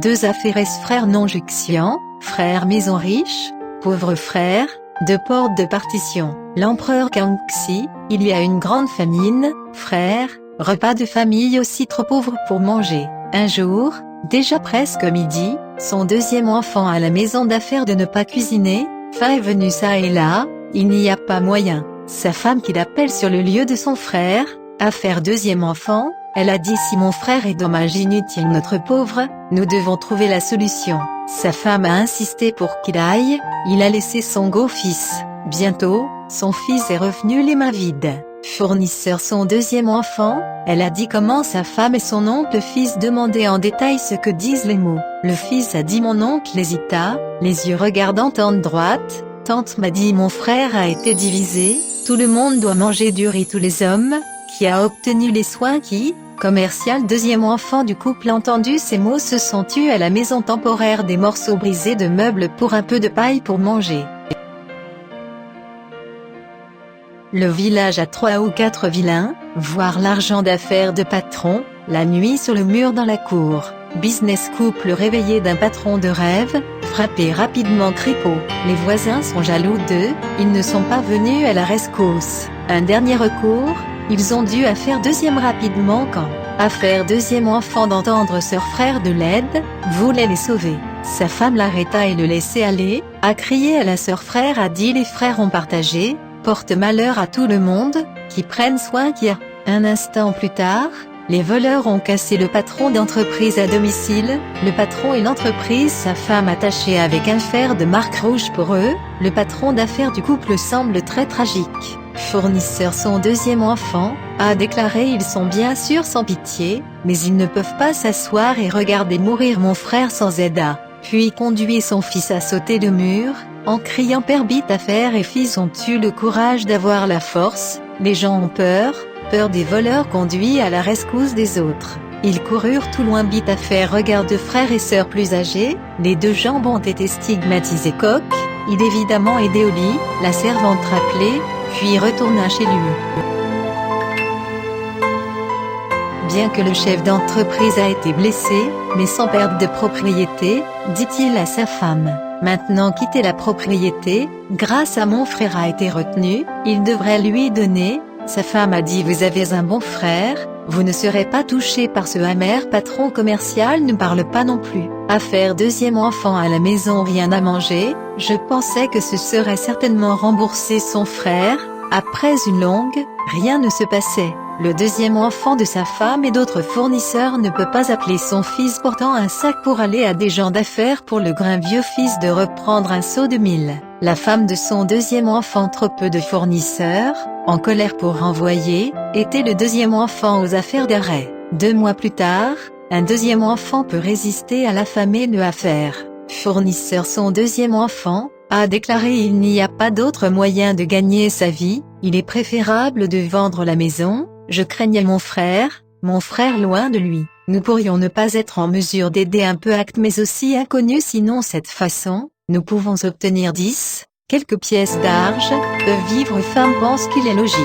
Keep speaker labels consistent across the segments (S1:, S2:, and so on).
S1: 2 affaires frères non juxiant, frères maison riche, pauvres frères, 2 portes de partition. L'empereur Kangxi, il y a une grande famine, frères, repas de famille aussi trop pauvres pour manger. Un jour, déjà presque midi, son 2e enfant à la maison d'affaires de ne pas cuisiner, faim est venu ça et là, il n'y a pas moyen. Sa femme qui l'appelle sur le lieu de son frère, affaire 2e enfant, elle a dit si mon frère est dommage inutile notre pauvre, nous devons trouver la solution. Sa femme a insisté pour qu'il aille, il a laissé son beau-fils. Bientôt, son fils est revenu les mains vides. Fournisseur son 2e enfant, elle a dit comment sa femme et son oncle fils demandaient en détail ce que disent les mots. Le fils a dit mon oncle hésita, les yeux regardant tante droite, tante m'a dit mon frère a été divisé, tout le monde doit manger du riz tous les hommes, qui a obtenu les soins qui, commercial 2e enfant du couple entendu ces mots se sont tus à la maison temporaire des morceaux brisés de meubles pour un peu de paille pour manger. Le village a 3 ou 4 vilains, voir l'argent d'affaires de patron, la nuit sur le mur dans la cour. Business couple réveillé d'un patron de rêve, frappé rapidement cripot. Les voisins sont jaloux d'eux, ils ne sont pas venus à la rescousse. Un dernier recours, ils ont dû affaire 2e rapidement quand, affaire 2e enfant d'entendre sœur frère de l'aide, voulait les sauver. Sa femme l'arrêta et le laissait aller, a crié à la sœur frère a dit les frères ont partagé, porte malheur à tout le monde, qui prennent soin qu'il y a. Un instant plus tard, les voleurs ont cassé le patron d'entreprise à domicile, le patron et l'entreprise sa femme attachée avec un fer de marque rouge pour eux, le patron d'affaires du couple semble très tragique. Fournisseur son 2e enfant, a déclaré ils sont bien sûr sans pitié, mais ils ne peuvent pas s'asseoir et regarder mourir mon frère sans aide à, puis conduit son fils à sauter le mur, en criant père bite affaire et fils ont eu le courage d'avoir la force, les gens ont peur des voleurs conduits à la rescousse des autres. Ils coururent tout loin bite affaire regard de frères et sœurs plus âgés, les 2 jambes ont été stigmatisées coq, il évidemment aidé au lit, la servante rappelée, puis retourna chez lui. Bien que le chef d'entreprise a été blessé, mais sans perte de propriété, dit-il à sa femme. Maintenant quitter la propriété, grâce à mon frère a été retenu, il devrait lui donner. Sa femme a dit vous avez un bon frère, vous ne serez pas touché par ce amer patron commercial ne parle pas non plus. Affaire 2e enfant à la maison rien à manger, je pensais que ce serait certainement remboursé son frère, après une longue, rien ne se passait. Le 2e enfant de sa femme et d'autres fournisseurs ne peut pas appeler son fils portant un sac pour aller à des gens d'affaires pour le grain vieux fils de reprendre un seau de mil. La femme de son 2e enfant trop peu de fournisseurs, en colère pour renvoyer, était le 2e enfant aux affaires d'arrêt. 2 mois plus tard, un 2e enfant peut résister à l'affamé de affaires. Fournisseur son 2e enfant, a déclaré il n'y a pas d'autre moyen de gagner sa vie, il est préférable de vendre la maison, je craignais mon frère loin de lui. Nous pourrions ne pas être en mesure d'aider un peu acte mais aussi inconnu sinon cette façon, nous pouvons obtenir 10, quelques pièces d'argent, peuvent vivre femme pense qu'il est logique,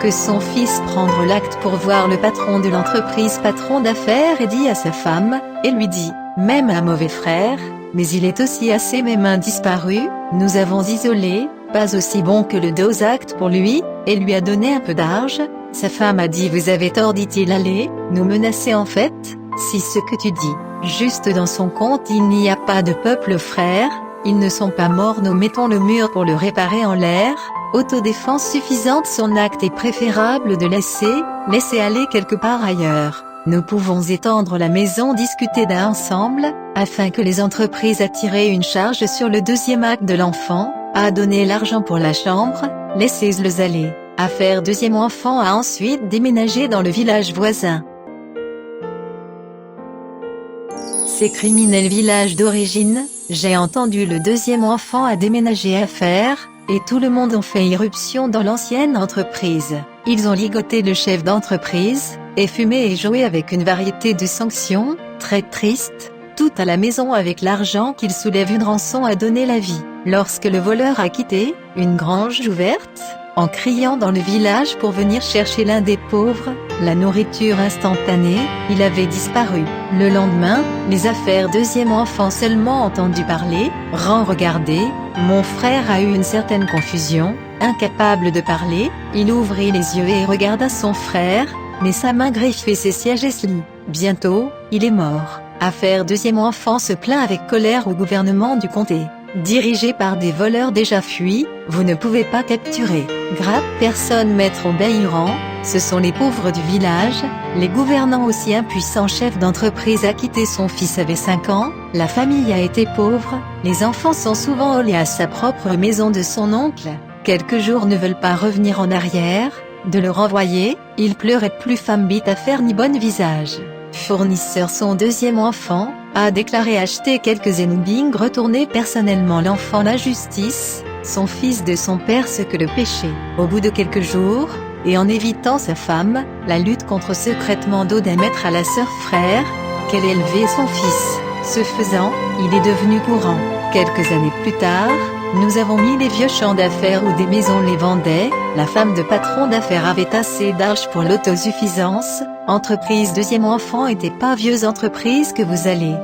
S1: que son fils prendre l'acte pour voir le patron de l'entreprise patron d'affaires et dit à sa femme, et lui dit, même un mauvais frère, mais il est aussi assez mes mains disparues, nous avons isolé, pas aussi bon que le dos acte pour lui, et lui a donné un peu d'argent. Sa femme a dit vous avez tort dit-il allez, nous menacer en fait, si ce que tu dis, juste dans son compte il n'y a pas de peuple frère, ils ne sont pas morts nous mettons le mur pour le réparer en l'air, autodéfense suffisante son acte est préférable de laisser aller quelque part ailleurs. Nous pouvons étendre la maison discuter d'un ensemble, afin que les entreprises attirent une charge sur le 2e acte de l'enfant, à donner l'argent pour la chambre, laissez-les aller. Affaire 2e enfant a ensuite déménagé dans le village voisin. C'est criminel village d'origine, j'ai entendu le 2e enfant a déménagé affaire, et tout le monde a fait irruption dans l'ancienne entreprise. Ils ont ligoté le chef d'entreprise, et fumé et joué avec une variété de sanctions, très tristes, tout à la maison avec l'argent qu'il soulève une rançon à donner la vie. Lorsque le voleur a quitté, une grange ouverte, en criant dans le village pour venir chercher l'un des pauvres, la nourriture instantanée, il avait disparu. Le lendemain, les affaires deuxième enfant seulement entendu parler, rend regarder, mon frère a eu une certaine confusion, incapable de parler, il ouvrit les yeux et regarda son frère, mais sa main griffait ses sièges et se lit. Bientôt, il est mort. Affaire deuxième enfant se plaint avec colère au gouvernement du comté. Dirigé par des voleurs déjà fuis, vous ne pouvez pas capturer. Grappe personne mettre au bailli-rang, ce sont les pauvres du village, les gouvernants aussi impuissants chefs d'entreprise a quitté son fils avait 5 ans, la famille a été pauvre, les enfants sont souvent allés à sa propre maison de son oncle, quelques jours ne veulent pas revenir en arrière, de le renvoyer, il pleurait plus femme bite à faire ni bon visage. Fournisseur son deuxième enfant, a déclaré acheter quelques énubing retourner personnellement l'enfant la justice, son fils de son père ce que le péché. Au bout de quelques jours, et en évitant sa femme, la lutte contre secrètement d'Odin mettre à la sœur frère, qu'elle élevait son fils. Ce faisant, il est devenu courant. Quelques années plus tard, nous avons mis les vieux champs d'affaires où des maisons les vendaient, la femme de patron d'affaires avait assez d'argent pour l'autosuffisance, entreprise deuxième enfant était pas vieux entreprise que vous allez.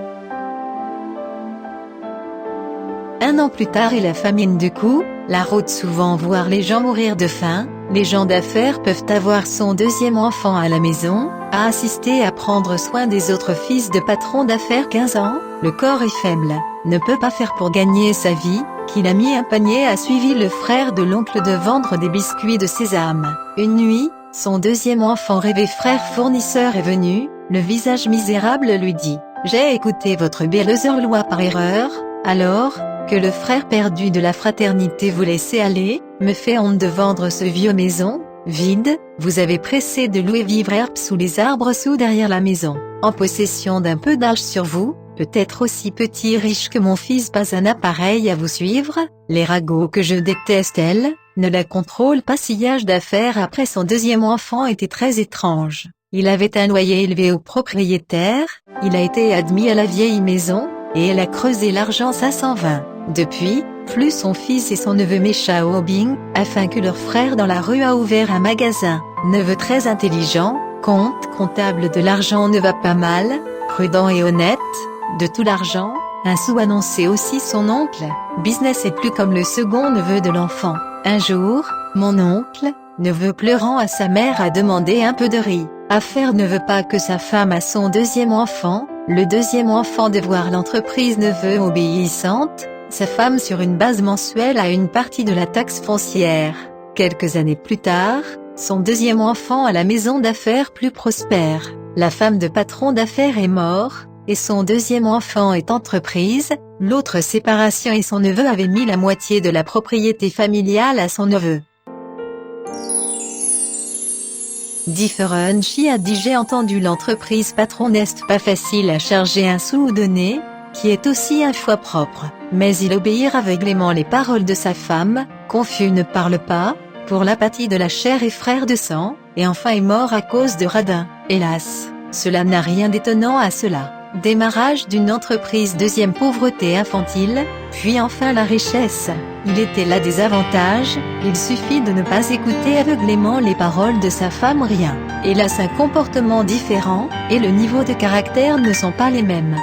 S1: Un an plus tard et la famine du coup, la route souvent voir les gens mourir de faim, les gens d'affaires peuvent avoir son deuxième enfant à la maison, à assister à prendre soin des autres fils de patron d'affaires 15 ans, le corps est faible, ne peut pas faire pour gagner sa vie, qu'il a mis un panier a suivi le frère de l'oncle de vendre des biscuits de sésame. Une nuit, son deuxième enfant rêvé frère fournisseur est venu, le visage misérable lui dit « J'ai écouté votre belle loi par erreur, alors, que le frère perdu de la fraternité vous laissez aller, me fait honte de vendre ce vieux maison, vide, vous avez pressé de louer vivre herbe sous les arbres sous derrière la maison, en possession d'un peu d'âge sur vous, peut-être aussi petit et riche que mon fils pas un appareil à vous suivre, les ragots que je déteste elle, ne la contrôle pas sillage d'affaires après son deuxième enfant était très étrange. Il avait un loyer élevé au propriétaire, il a été admis à la vieille maison, et elle a creusé l'argent 520. Depuis, plus son fils et son neveu Mécha Obing, afin que leur frère dans la rue a ouvert un magasin. Neveu très intelligent, comptable de l'argent ne va pas mal, prudent et honnête, de tout l'argent, un sou annoncé aussi son oncle, business est plus comme le second neveu de l'enfant. Un jour, mon oncle, neveu pleurant à sa mère a demandé un peu de riz. Affaire ne veut pas que sa femme a son deuxième enfant, le deuxième enfant de voir l'entreprise neveu obéissante, sa femme sur une base mensuelle a une partie de la taxe foncière. Quelques années plus tard, son deuxième enfant à la maison d'affaires plus prospère. La femme de patron d'affaires est mort, et son deuxième enfant est entreprise, l'autre séparation et son neveu avait mis la moitié de la propriété familiale à son neveu. Differenchi a dit j'ai entendu l'entreprise patron n'est pas facile à charger un sou ou donner, qui est aussi un foi propre, mais il obéit aveuglément les paroles de sa femme, confus ne parle pas, pour l'apathie de la chair et frère de sang, et enfin est mort à cause de radin. Hélas, cela n'a rien d'étonnant à cela. Démarrage d'une entreprise deuxième pauvreté infantile, puis enfin la richesse. Il était là des avantages, il suffit de ne pas écouter aveuglément les paroles de sa femme rien. Hélas un comportement différent, et le niveau de caractère ne sont pas les mêmes.